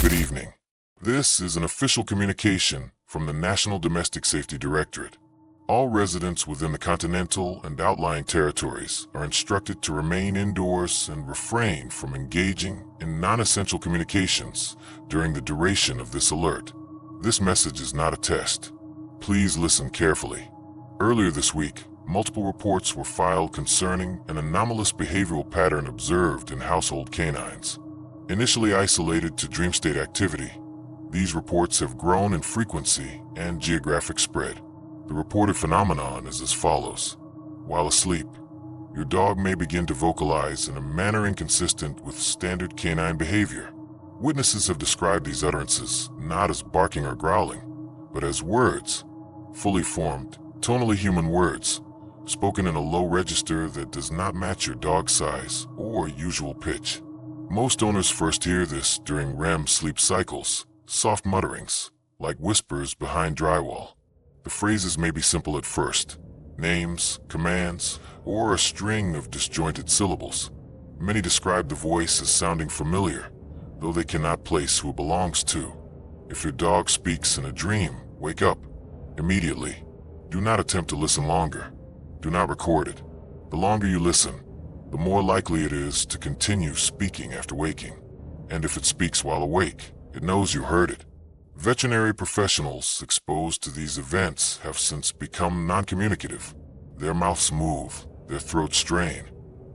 Good evening. This is an official communication from the National Domestic Safety Directorate. All residents within the continental and outlying territories are instructed to remain indoors and refrain from engaging in non-essential communications during the duration of this alert. This message is not a test. Please listen carefully. Earlier this week, multiple reports were filed concerning an anomalous behavioral pattern observed in household canines. Initially isolated to dream state activity, these reports have grown in frequency and geographic spread. The reported phenomenon is as follows. While asleep, your dog may begin to vocalize in a manner inconsistent with standard canine behavior. Witnesses have described these utterances not as barking or growling, but as words, fully formed, tonally human words, spoken in a low register that does not match your dog's size or usual pitch. Most owners first hear this during REM sleep cycles, soft mutterings, like whispers behind drywall. The phrases may be simple at first, names, commands, or a string of disjointed syllables. Many describe the voice as sounding familiar, though they cannot place who it belongs to. If your dog speaks in a dream, wake up immediately. Do not attempt to listen longer. Do not record it. The longer you listen, the more likely it is to continue speaking after waking. And if it speaks while awake, it knows you heard it. Veterinary professionals exposed to these events have since become non-communicative. Their mouths move, their throats strain,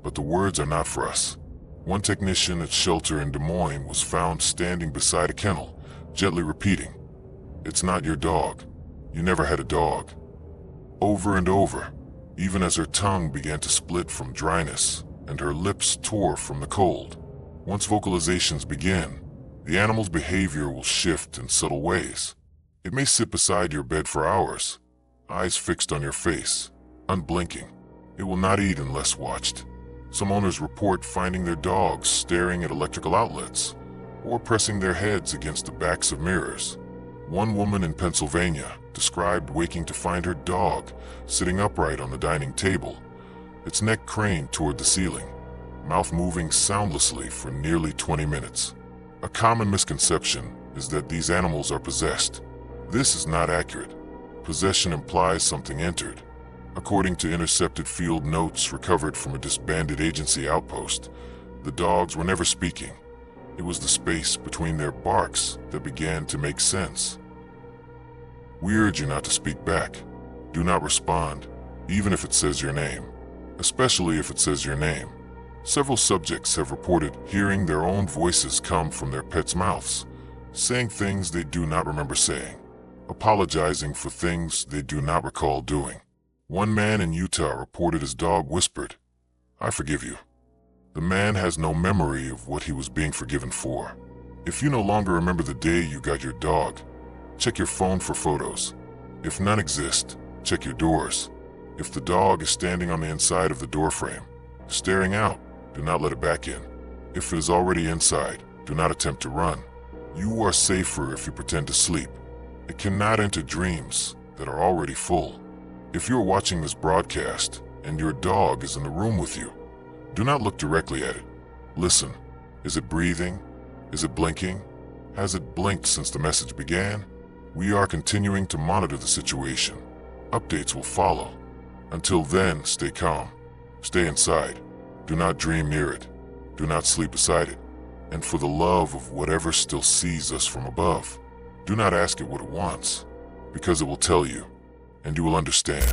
but the words are not for us. One technician at shelter in Des Moines was found standing beside a kennel, gently repeating, "It's not your dog. You never had a dog." Over and over, even as her tongue began to split from dryness and her lips tore from the cold. Once vocalizations begin, the animal's behavior will shift in subtle ways. It may sit beside your bed for hours, eyes fixed on your face, unblinking. It will not eat unless watched. Some owners report finding their dogs staring at electrical outlets or pressing their heads against the backs of mirrors. One woman in Pennsylvania described waking to find her dog sitting upright on the dining table, its neck craned toward the ceiling, mouth moving soundlessly for nearly 20 minutes. A common misconception is that these animals are possessed. This is not accurate. Possession implies something entered. According to intercepted field notes recovered from a disbanded agency outpost, the dogs were never speaking. It was the space between their barks that began to make sense. We urge you not to speak back. Do not respond, even if it says your name, especially if it says your name. Several subjects have reported hearing their own voices come from their pets' mouths, saying things they do not remember saying, apologizing for things they do not recall doing. One man in Utah reported his dog whispered, "I forgive you." The man has no memory of what he was being forgiven for. If you no longer remember the day you got your dog, check your phone for photos. If none exist, check your doors. If the dog is standing on the inside of the doorframe, staring out, do not let it back in. If it is already inside, do not attempt to run. You are safer if you pretend to sleep. It cannot enter dreams that are already full. If you are watching this broadcast and your dog is in the room with you, do not look directly at it. Listen. Is it breathing? Is it blinking? Has it blinked since the message began? We are continuing to monitor the situation. Updates will follow. Until then, stay calm. Stay inside. Do not dream near it. Do not sleep beside it. And for the love of whatever still sees us from above, do not ask it what it wants, because it will tell you, and you will understand.